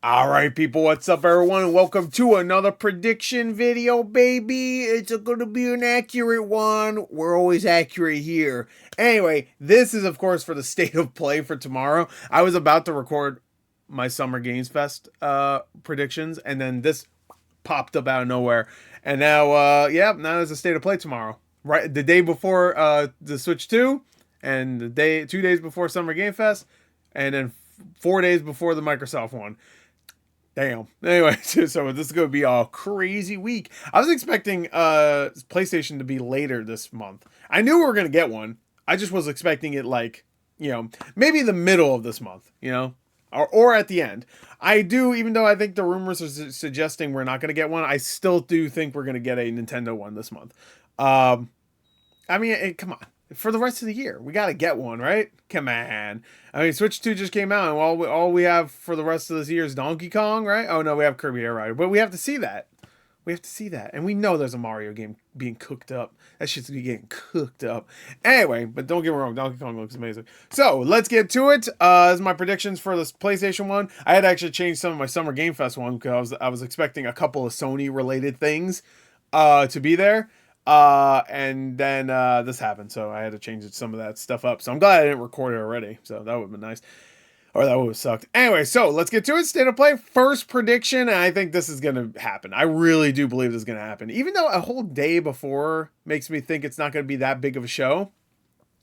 Alright people, what's up everyone, and welcome to another prediction video, baby. It's gonna be an accurate one. We're always accurate here. Anyway, this is of course for the state of play for tomorrow. I was about to record my Summer Games Fest predictions, and then this popped up out of nowhere. And now, now there's a state of play tomorrow. Right, the day before the Switch 2, and 2 days before Summer Game Fest, and then 4 days before the Microsoft one. Damn. Anyway, so this is going to be a crazy week. I was expecting PlayStation to be later this month. I knew we were going to get one. I just was expecting it like, maybe the middle of this month, or at the end. I do, even though I think the rumors are suggesting we're not going to get one, I still do think we're going to get a Nintendo one this month. Come on. For the rest of the year, we got to get one, right? Come on. I mean, Switch 2 just came out, and all we have for the rest of this year is Donkey Kong, right? Oh, no, we have Kirby Air Ride. But we have to see that. We have to see that. And we know there's a Mario game being cooked up. That shit's getting cooked up. Anyway, but don't get me wrong, Donkey Kong looks amazing. So, let's get to it. This is my predictions for this PlayStation one. I had actually changed some of my Summer Game Fest one because I was expecting a couple of Sony-related things to be there. And then this happened, so I had to change some of that stuff up. So I'm glad I didn't record it already. So that would have been nice. Or that would have sucked. Anyway, so let's get to it. State of play. First prediction, and I think this is going to happen. I really do believe this is going to happen. Even though a whole day before makes me think it's not going to be that big of a show,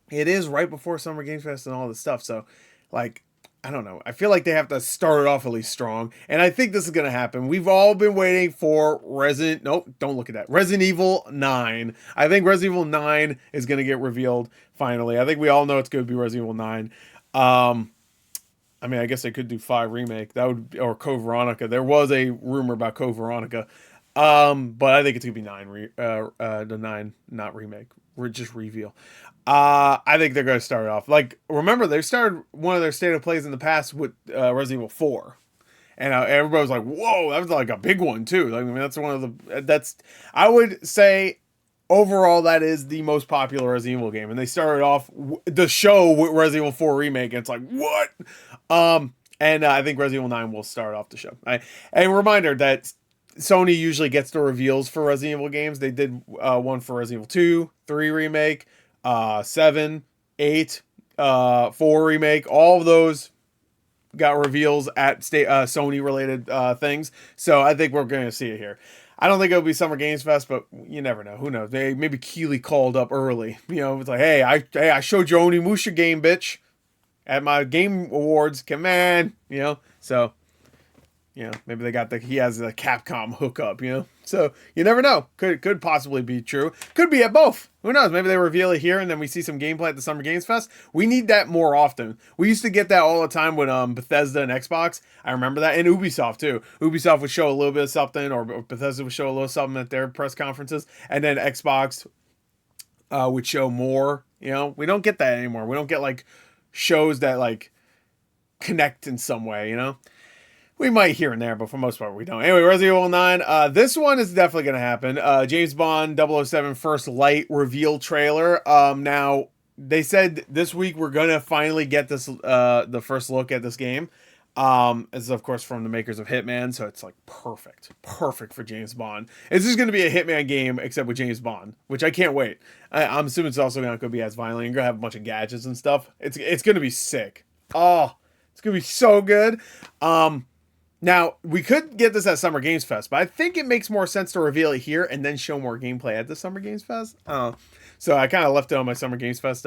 it is right before Summer Games Fest and all this stuff. So, I don't know. I feel like they have to start it off at least strong. And I think this is going to happen. We've all been waiting for don't look at that. Resident Evil 9. I think Resident Evil 9 is going to get revealed finally. I think we all know it's going to be Resident Evil 9. I guess they could do 5 remake. Or Code Veronica. There was a rumor about Code Veronica. But I think it's going to be 9. The 9, not remake. We're just reveal. I think they're going to start off remember they started one of their state of plays in the past with Resident Evil 4, and everybody was like, "Whoa, that was like a big one too." That's one of the I would say overall that is the most popular Resident Evil game, and they started off the show with Resident Evil 4 remake, and it's like what? And I think Resident Evil 9 will start off the show. And reminder that Sony usually gets the reveals for Resident Evil games. They did one for Resident Evil 2, 3 remake. 7, 8, 4 remake, all of those got reveals at Sony related things. So I think we're going to see it here. I don't think it'll be Summer Games Fest, but you never know. Who knows? Maybe Keighley called up early. It's like, hey, I showed you Onimusha game, bitch, at my game awards. Come on, So, maybe he has a Capcom hookup. So you never know. Could possibly be true. Could be at both. Who knows? Maybe they reveal it here and then we see some gameplay at the Summer Games Fest. We need that more often. We used to get that all the time with Bethesda and Xbox. I remember that. And Ubisoft too. Ubisoft would show a little bit of something, or Bethesda would show a little something at their press conferences. And then Xbox would show more. We don't get that anymore. We don't get shows that connect in some way, We might here and there, but for the most part, we don't. Anyway, Resident Evil 9. This one is definitely going to happen. James Bond 007 First Light reveal trailer. Now, they said this week we're going to finally get this the first look at this game. This is, of course, from the makers of Hitman, so it's perfect. Perfect for James Bond. It's just going to be a Hitman game, except with James Bond, which I can't wait. I'm assuming it's also not going to be as violent. You're going to have a bunch of gadgets and stuff. It's going to be sick. Oh, it's going to be so good. Now, we could get this at Summer Games Fest, but I think it makes more sense to reveal it here and then show more gameplay at the Summer Games Fest. So I kind of left it on my Summer Games Fest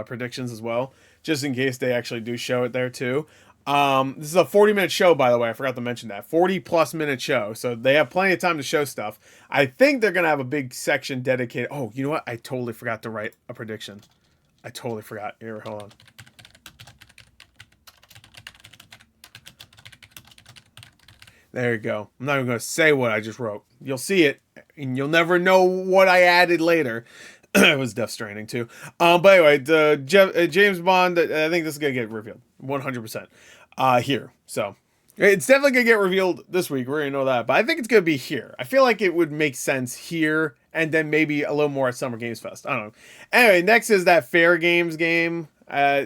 predictions as well, just in case they actually do show it there too. This is a 40-minute show, by the way. I forgot to mention that. 40-plus minute show, so they have plenty of time to show stuff. I think they're going to have a big section dedicated. Oh, you know what? I totally forgot to write a prediction. I totally forgot. Here, hold on. There you go. I'm not even going to say what I just wrote. You'll see it, and you'll never know what I added later. It was Death Stranding, too. But anyway, James Bond, I think this is going to get revealed. 100%. Here. So, it's definitely going to get revealed this week. We already know that. But I think it's going to be here. I feel like it would make sense here, and then maybe a little more at Summer Games Fest. I don't know. Anyway, next is that Fair Games game. I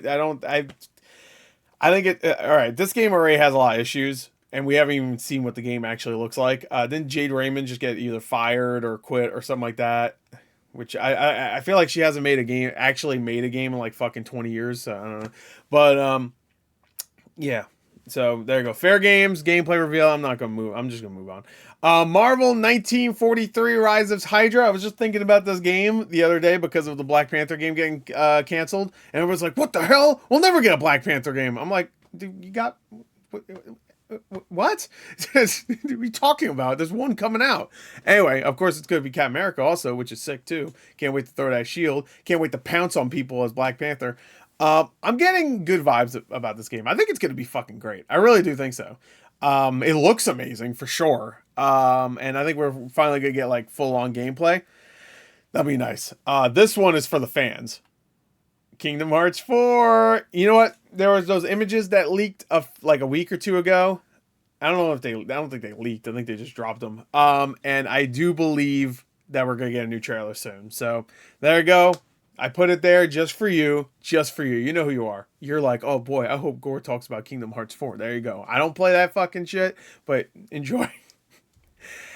think it... all right, this game already has a lot of issues. and we haven't even seen what the game actually looks like. Didn't Jade Raymond just get either fired or quit or something like that? Which I feel like she hasn't made a game in like fucking 20 years. So I don't know, but yeah. So there you go. Fair games, gameplay reveal. I'm not gonna move. I'm just gonna move on. Marvel 1943 Rise of Hydra. I was just thinking about this game the other day because of the Black Panther game getting canceled, and everyone's like, "What the hell? We'll never get a Black Panther game." I'm like, "Dude, you got what? What are we talking about? There's one coming out." Anyway, of course, it's going to be Captain America also, which is sick too. Can't wait to throw that shield. Can't wait to pounce on people as Black Panther. I'm getting good vibes about this game. I think it's going to be fucking great. I really do think so. It looks amazing for sure. And I think we're finally going to get like full on gameplay. That'll be nice. This one is for the fans. Kingdom Hearts 4. You know what? There was those images that leaked like a week or two ago. I don't think they leaked. I think they just dropped them. And I do believe that we're going to get a new trailer soon. So there you go. I put it there just for you. Just for you. You know who you are. You're like, oh boy, I hope Gore talks about Kingdom Hearts 4. There you go. I don't play that fucking shit, but enjoy.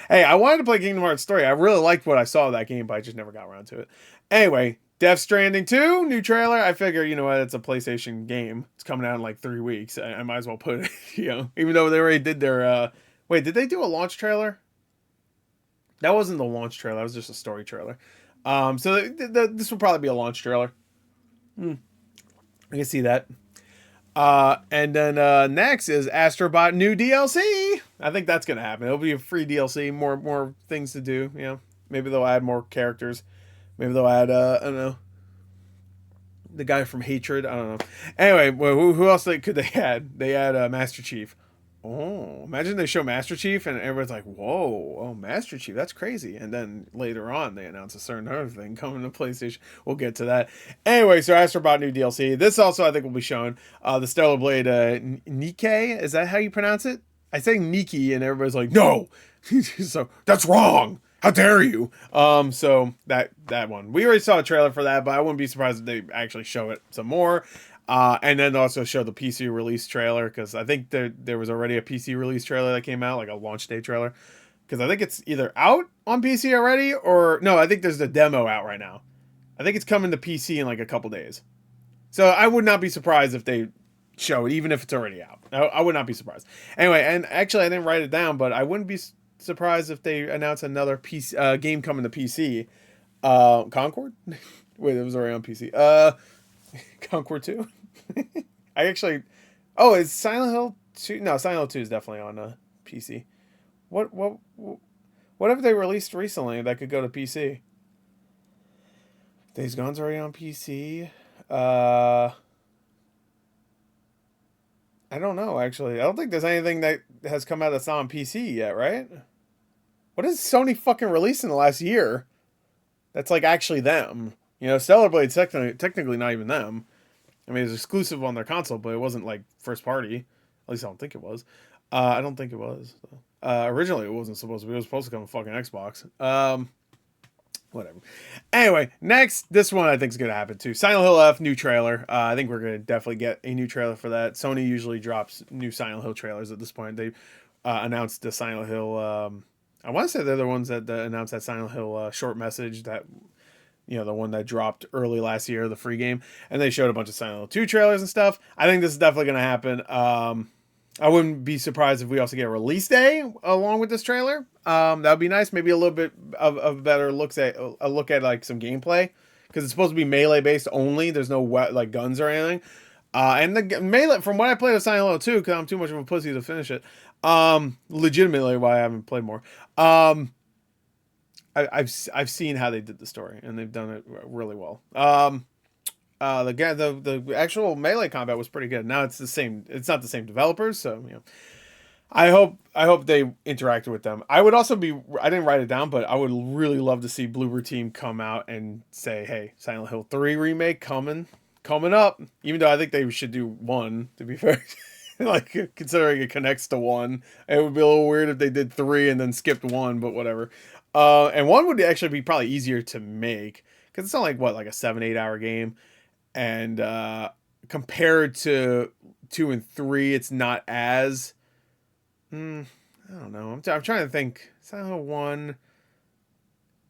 Hey, I wanted to play Kingdom Hearts 3. I really liked what I saw of that game, but I just never got around to it. Anyway, Death Stranding 2, new trailer. I figure, you know what, it's a PlayStation game. It's coming out in like 3 weeks. I might as well put it, even though they already did their, wait, did they do a launch trailer? That wasn't the launch trailer. That was just a story trailer. So this will probably be a launch trailer. I can see that. And then next is Astrobot new DLC. I think that's gonna happen. It'll be a free DLC, more things to do. Maybe they'll add more characters. Maybe they'll add I don't know, the guy from Hatred. I don't know. Anyway, well, who else could they add? They add Master Chief. Oh, imagine they show Master Chief and everyone's like, whoa, oh, Master Chief, that's crazy. And then later on, they announce a certain other thing coming to PlayStation. We'll get to that. Anyway, so Astrobot new DLC. This also, I think, will be shown. The Stellar Blade Nikkei. Is that how you pronounce it? I say Nikki, and everybody's like, no. So, that's wrong. How dare you? So that one. We already saw a trailer for that, but I wouldn't be surprised if they actually show it some more. And then also show the PC release trailer, because I think there was already a PC release trailer that came out, like a launch day trailer. Because I think it's either out on PC already, or no, I think there's the demo out right now. I think it's coming to PC in like a couple days. So I would not be surprised if they show it, even if it's already out. I would not be surprised. Anyway, and actually I didn't write it down, but I wouldn't be surprised if they announce another PC game coming to PC. Concord? Wait, it was already on PC. Concord 2? I actually... Oh, is Silent Hill 2? No, Silent Hill 2 is definitely on PC. What have they released recently that could go to PC? Days Gone's already on PC. I don't know, actually. I don't think there's anything that has come out that's not on PC yet, right? What has Sony fucking released in the last year that's like actually them? Stellar Blade's technically not even them. I mean, it's exclusive on their console, but it wasn't like first party. At least I don't think it was. I don't think it was. Originally, it wasn't supposed to be. It was supposed to come on fucking Xbox. Whatever. Anyway, next, this one I think is going to happen too. Silent Hill F, new trailer. I think we're going to definitely get a new trailer for that. Sony usually drops new Silent Hill trailers at this point. They announced the Silent Hill... I want to say they're the ones that announced that Silent Hill short message, that the one that dropped early last year, the free game, and they showed a bunch of Silent Hill 2 trailers and stuff. I think this is definitely going to happen. I wouldn't be surprised if we also get a release day along with this trailer. That would be nice. Maybe a little bit of a better look at like some gameplay, because it's supposed to be melee based only. There's no like guns or anything. And the melee, from what I played of Silent Hill 2, because I'm too much of a pussy to finish it. Legitimately why I haven't played more. I've seen how they did the story, and they've done it really well. The actual melee combat was pretty good. Now it's not the same developers, so I hope they interacted with them. I didn't write it down, but I would really love to see Bloober Team come out and say, hey, Silent Hill 3 remake coming up. Even though I think they should do 1, to be fair. Like, considering it connects to 1, it would be a little weird if they did 3 and then skipped 1, but whatever. And 1 would actually be probably easier to make, because it's not like a 7-8 hour game, and compared to 2 and 3, it's not as I don't know. I'm trying to think. Silent Hill 1.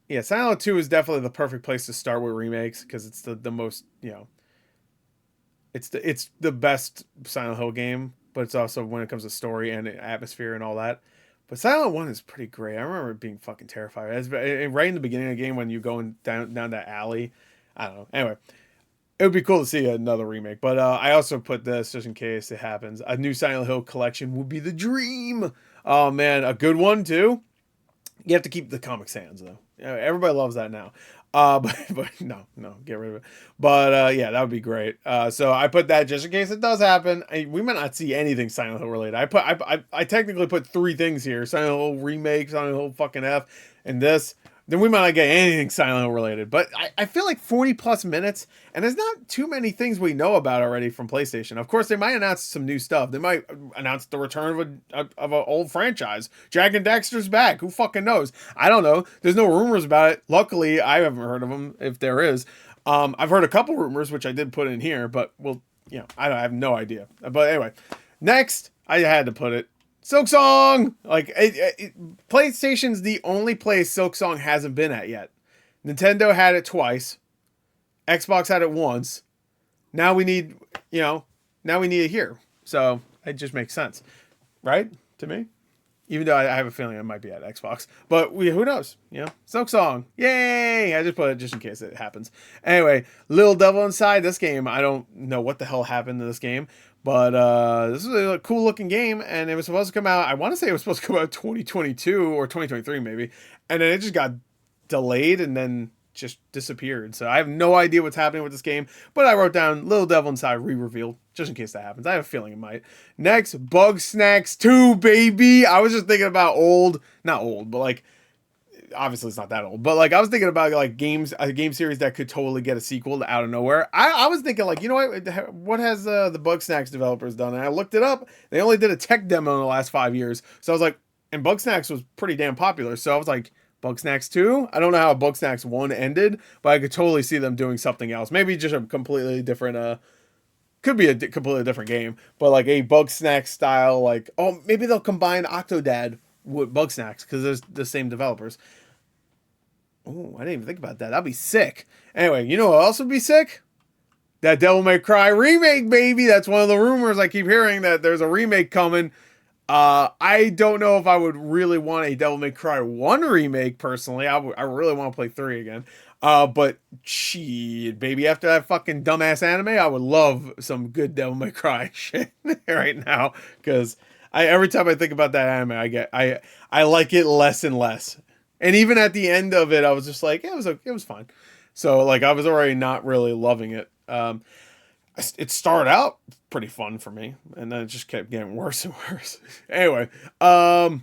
Yeah, Silent Hill 2 is definitely the perfect place to start with remakes because it's the most, it's the best Silent Hill game, but it's also when it comes to story and atmosphere and all that. But Silent 1 is pretty great. I remember it being fucking terrified. Right in the beginning of the game when you're going down that alley. I don't know. Anyway, it would be cool to see another remake. But I also put this just in case it happens. A new Silent Hill collection would be the dream. Oh man, a good one too. You have to keep the Comic Sans though. Everybody loves that now. But no, get rid of it. But yeah, that would be great. So I put that just in case it does happen. We might not see anything Silent Hill related. I technically put three things here: Silent Hill remake, Silent Hill fucking F, and this. Then we might not get anything Silent Hill related. But I feel like 40 plus minutes, and there's not too many things we know about already from PlayStation. Of course, they might announce some new stuff. They might announce the return of an old franchise. Jack and Daxter's back. Who fucking knows? I don't know. There's no rumors about it. Luckily, I haven't heard of them. If there is, I've heard a couple rumors, which I did put in here, but I have no idea. But anyway, next I had to put it. Silksong! Like, PlayStation's the only place Silksong hasn't been at yet. Nintendo had it twice. Xbox had it once. Now we need it here. So, it just makes sense. Right? To me? Even though I have a feeling it might be at Xbox. But who knows? Silksong. Yay! I just put it just in case it happens. Anyway, Little Devil Inside this game. I don't know what the hell happened to this game. But this is a cool looking game, and it was supposed to come out. I want to say it was supposed to come out 2022 or 2023 maybe, and then it just got delayed and then just disappeared. So I have no idea what's happening with this game. But I wrote down Little Devil Inside re-revealed just in case that happens. I have a feeling it might. Next, Bug Snacks 2, baby. I was just thinking about not old, but like. Obviously it's not that old, but like I was thinking about like a game series that could totally get a sequel out of nowhere. I was thinking like, what has the Bug Snacks developers done? And I looked it up. They only did a tech demo in the last 5 years. So I was like, and Bug Snacks was pretty damn popular. So I was like, Bug Snacks 2? I don't know how Bug Snacks 1 ended, but I could totally see them doing something else. Maybe just a completely different could be a completely different game, but like a Bug Snacks style, like, oh, maybe they'll combine Octodad with Bug Snacks because there's the same developers. Oh, I didn't even think about that. That'd be sick. Anyway, you know what else would be sick? That Devil May Cry remake, baby. That's one of the rumors I keep hearing, that there's a remake coming. I don't know if I would really want a Devil May Cry 1 remake, personally. I really want to play 3 again. But shit, baby, after that fucking dumbass anime, I would love some good Devil May Cry shit right now. Because every time I think about that anime, I like it less and less. And even at the end of it, I was just like, yeah, it was fine. So like I was already not really loving it. It started out pretty fun for me, and then it just kept getting worse and worse. Anyway, so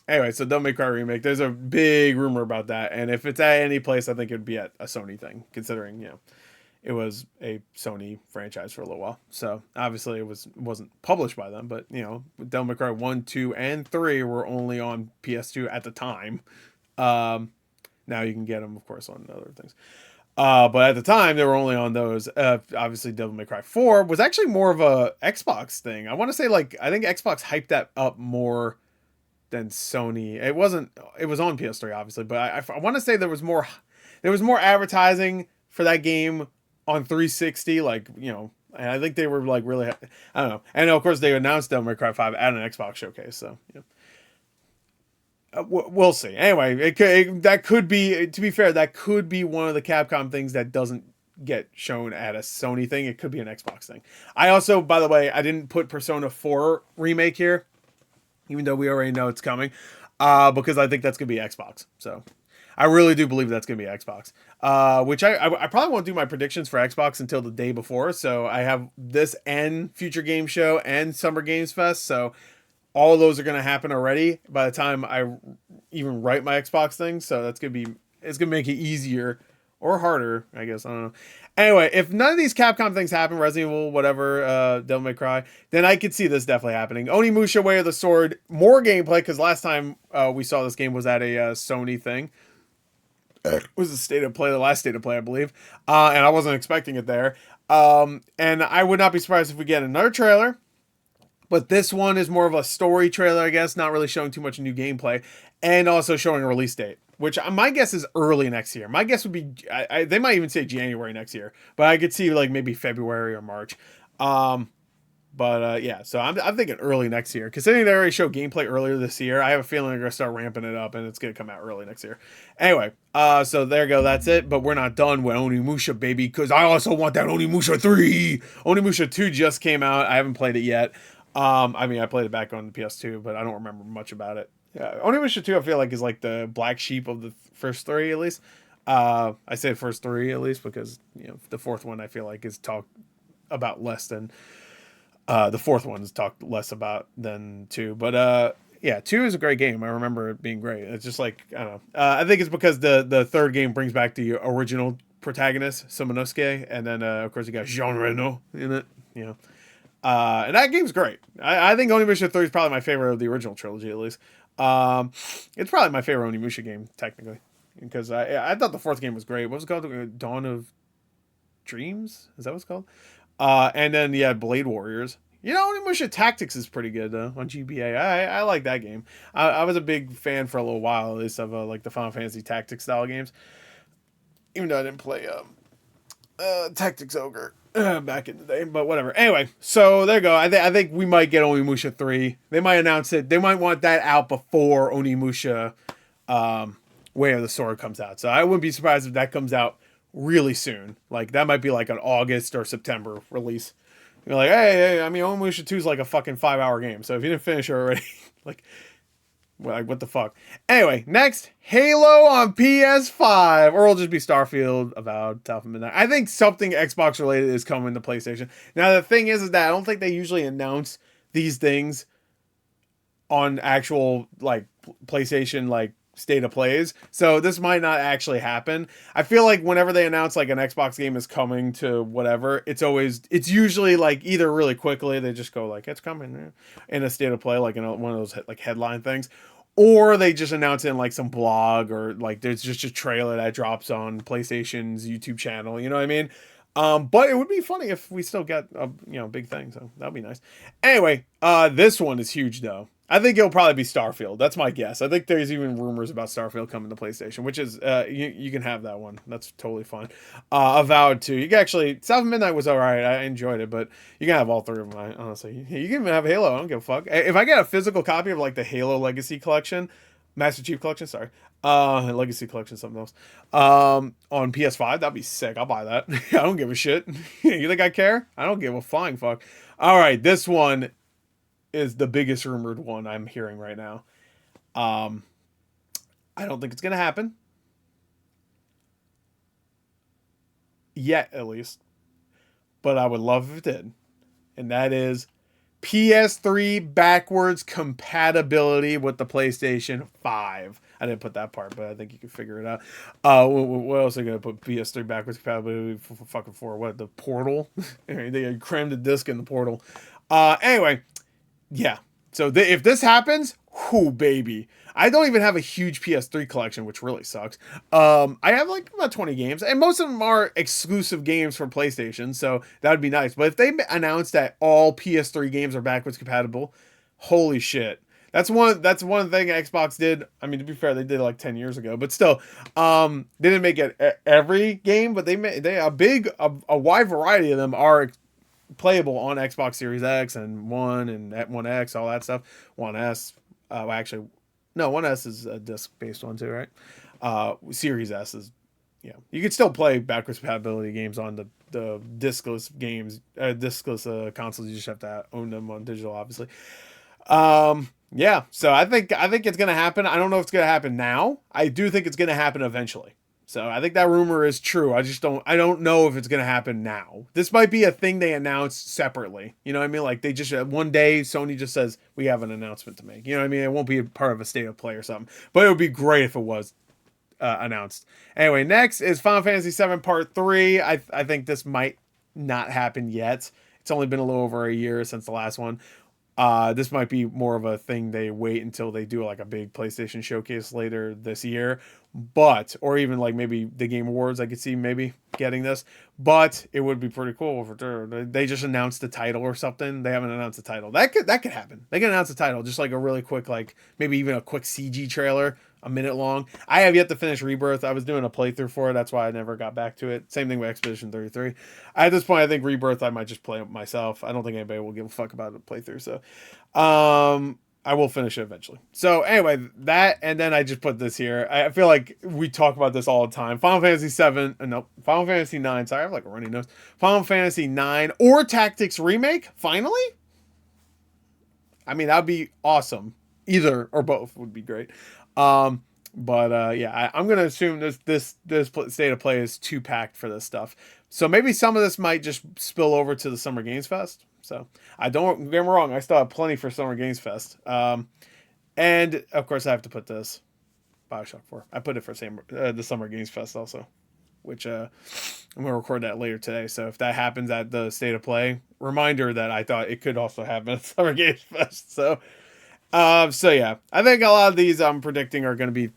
Devil May Cry remake. There's a big rumor about that, and if it's at any place, I think it'd be at a Sony thing, considering it was a Sony franchise for a little while. So obviously it wasn't published by them, but Devil May Cry 1, 2, and 3 were only on PS2 at the time. Now you can get them, of course, on other things. But at the time, they were only on those. Obviously, Devil May Cry 4 was actually more of a Xbox thing. I want to say, I think Xbox hyped that up more than Sony. It wasn't. It was on PS3, obviously, but I want to say there was more advertising for that game on 360. And I think they were really. I don't know. And of course, they announced Devil May Cry 5 at an Xbox showcase. So we'll see. Anyway, that could be, to be fair, that could be one of the Capcom things that doesn't get shown at a Sony thing. It could be an Xbox thing. I also, by the way, I didn't put Persona 4 remake here, even though we already know it's coming, because I think that's going to be Xbox. So I really do believe that's going to be Xbox, which I probably won't do my predictions for Xbox until the day before. So I have this and Future Game Show and Summer Games Fest. So all of those are going to happen already by the time I even write my Xbox thing. So it's going to make it easier or harder, I guess. I don't know. Anyway, if none of these Capcom things happen, Resident Evil, whatever, Devil May Cry, then I could see this definitely happening. Onimusha Way of the Sword, more gameplay, because last time we saw this game was at a Sony thing. It was the last State of Play, I believe. And I wasn't expecting it there. And I would not be surprised if we get another trailer. But this one is more of a story trailer, I guess, not really showing too much new gameplay, and also showing a release date, which my guess is early next year. My guess would be they might even say January next year, but I could see like maybe February or March. Um, but yeah, so I'm thinking early next year. Considering they already showed gameplay earlier this year, I have a feeling they're gonna start ramping it up, and it's gonna come out early next year. Anyway, so there you go. That's it. But we're not done with Onimusha, baby, because I also want that Onimusha 3. Onimusha 2 just came out. I haven't played it yet. I mean, I played it back on the PS2, but I don't remember much about it. Yeah, Onimusha 2, I feel like is like the black sheep of the first three, at least. I say first three at least because the fourth one I feel like is talked about less than the fourth one is talked less about than two, but yeah, two is a great game. I remember it being great. It's just like I don't know. I think it's because the third game brings back the original protagonist, Suminosuke, and then of course you got Jean Reno in it. And that game's great. I think Onimusha 3 is probably my favorite of the original trilogy, at least. It's probably my favorite Onimusha game technically because I thought the fourth game was great. What was it called? Dawn of Dreams? Is that what it's called? And then yeah, Blade Warriors. Onimusha Tactics is pretty good though on GBA. I like that game. I was a big fan for a little while at least of like the Final Fantasy Tactics style games. Even though I didn't play Tactics Ogre back in the day, but whatever. Anyway, so there you go. I think we might get Onimusha 3. They might announce it. They might want that out before Onimusha Way of the Sword comes out. So I wouldn't be surprised if that comes out really soon. Like that might be like an August or September release. You're like, hey, I mean, Onimusha 2 is like a fucking 5-hour game. So if you didn't finish it already, like what the fuck? Anyway, next, Halo on PS5. Or it'll just be Starfield, Avowed, South of Midnight. I think something Xbox related is coming to PlayStation. Now, the thing is that I don't think they usually announce these things on actual, like, PlayStation, like, state of plays. So this might not actually happen. I feel like whenever they announce like an Xbox game is coming to whatever, it's usually like either really quickly they just go like it's coming in a state of play, like in one of those like headline things, or they just announce it in like some blog or like there's just a trailer that drops on PlayStation's YouTube channel. You know what I mean? But it would be funny if we still get a big thing, so that'd be nice. Anyway, this one is huge though. I think it'll probably be Starfield. That's my guess. I think there's even rumors about Starfield coming to PlayStation, which is you can have that one. That's totally fine. Avowed too. You can actually South of Midnight was alright. I enjoyed it, but you can have all three of them. Honestly, you can even have Halo. I don't give a fuck. If I get a physical copy of like the Halo Legacy Collection, Master Chief Collection, sorry, Legacy Collection, something else, on PS5, that'd be sick. I'll buy that. I don't give a shit. You think I care? I don't give a flying fuck. All right, this one is the biggest rumored one I'm hearing right now. I don't think it's gonna happen yet, at least, but I would love if it did, and that is PS3 backwards compatibility with the PlayStation 5. I didn't put that part, but I think you can figure it out. What else are they going to put PS3 backwards compatibility for fucking for? What, the Portal? They crammed the disc in the Portal. Anyway, yeah. So if this happens, whoo, baby. I don't even have a huge PS3 collection, which really sucks. I have like about 20 games, and most of them are exclusive games for PlayStation, so that would be nice. But if they announce that all PS3 games are backwards compatible, holy shit. That's one thing Xbox did. I mean, to be fair, they did it like 10 years ago, but still, they didn't make it every game, but they a wide variety of them are playable on Xbox Series X and One and One X, all that stuff. One S, actually, no, One S is a disc based one too, right? Series S is, yeah, you can still play backwards compatibility games on the discless games, discless consoles. You just have to own them on digital, obviously. Yeah, so I think it's gonna happen. I don't know if it's gonna happen now. I do think it's gonna happen eventually. So I think that rumor is true. I don't know if it's going to happen now. This might be a thing they announce separately. You know what I mean? Like they just, one day Sony just says, we have an announcement to make. You know what I mean? It won't be a part of a state of play or something, but it would be great if it was announced. Anyway, next is Final Fantasy VII Part 3. I think this might not happen yet. It's only been a little over a year since the last one. This might be more of a thing they wait until they do like a big PlayStation showcase later this year, but or even like maybe the Game Awards. I could see maybe getting this, but it would be pretty cool if they just announced the title or something. They haven't announced the title. That could happen. They can announce the title, just like a really quick, like maybe even a quick CG trailer, a minute long. I have yet to finish Rebirth. I was doing a playthrough for it. That's why I never got back to it. Same thing with Expedition 33. At this point, I think Rebirth I might just play it myself. I don't think anybody will give a fuck about the playthrough. So, I will finish it eventually. So anyway, that, and then I just put this here. I feel like we talk about this all the time. Final Fantasy 7, nope, Final Fantasy 9. Sorry, I have like a runny nose. Final Fantasy 9 or Tactics Remake, finally? I mean, that'd be awesome. Either or both would be great. Yeah, I'm gonna assume this state of play is too packed for this stuff. So maybe some of this might just spill over to the Summer Games Fest. So I don't get me wrong, I still have plenty for Summer Games Fest. And of course I have to put this BioShock 4. I put it for the Summer Games Fest also, which I'm gonna record that later today. So if that happens at the state of play, reminder that I thought it could also happen at Summer Games Fest. So yeah, I think a lot of these I'm predicting are going to be,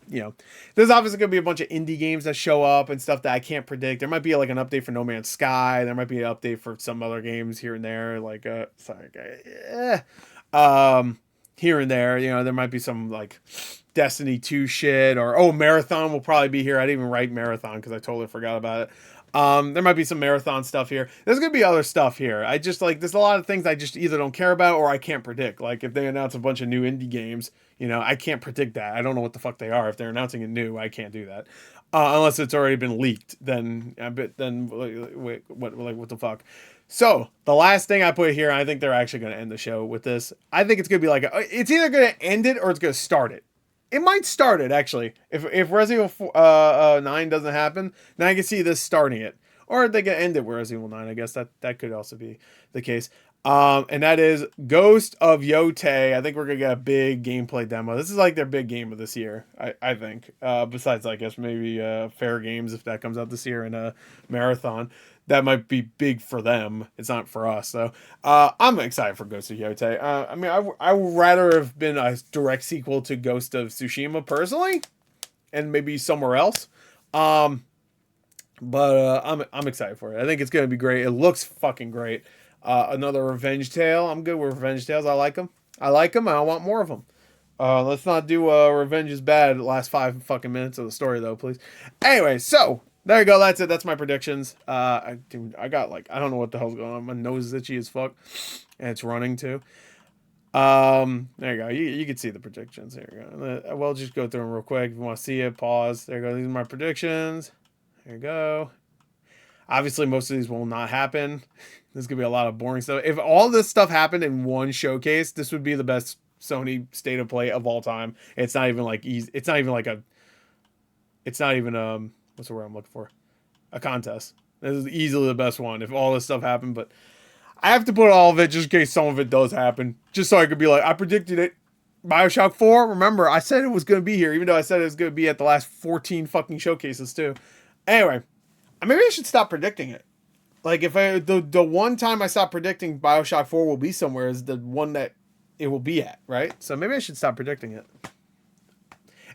there's obviously going to be a bunch of indie games that show up and stuff that I can't predict. There might be like an update for No Man's Sky. There might be an update for some other games here and there, like here and there. There might be some like Destiny 2 shit, or Marathon will probably be here. I didn't even write Marathon because I totally forgot about it. There might be some Marathon stuff here. There's gonna be other stuff here. I just there's a lot of things I just either don't care about or I can't predict. Like if they announce a bunch of new indie games, I can't predict that. I don't know what the fuck they are. If they're announcing it new, I can't do that. Unless it's already been leaked, then wait, what the fuck? So the last thing I put here, I think they're actually gonna end the show with this. I think it's gonna be it's either gonna end it or it's gonna start it. It might start it, actually. If Resident Evil 9 doesn't happen, then I can see this starting it. Or they can end it with Resident Evil 9. I guess that could also be the case. And that is Ghost of Yotei. I think we're going to get a big gameplay demo. This is like their big game of this year, I think. Besides, I guess, maybe Fair Games, if that comes out this year, and a Marathon. That might be big for them. It's not for us. So I'm excited for Ghost of Yotei. I mean, I would rather have been a direct sequel to Ghost of Tsushima personally, and maybe somewhere else. I'm excited for it. I think it's gonna be great. It looks fucking great. Another revenge tale. I'm good with revenge tales. I like them. I want more of them. Let's not do revenge is bad the last 5 fucking minutes of the story though, please. Anyway, so there you go. That's it. That's my predictions. I got I don't know what the hell's going on. My nose is itchy as fuck, and it's running too. There you go. You can see the predictions. Here you go. We'll just go through them real quick. If you want to see it, pause. There you go. These are my predictions. There you go. Obviously, most of these will not happen. There's gonna be a lot of boring stuff. If all this stuff happened in one showcase, this would be the best Sony state of play of all time. It's not even easy. It's not even what's the word I'm looking for? A contest. This is easily the best one if all this stuff happened, but I have to put all of it just in case some of it does happen. Just so I could be like, I predicted it. BioShock 4, remember, I said it was going to be here, even though I said it was going to be at the last 14 fucking showcases too. Anyway, maybe I should stop predicting it. Like, if the one time I stop predicting BioShock 4 will be somewhere is the one that it will be at, right? So maybe I should stop predicting it.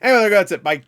Anyway, that's it. Bye.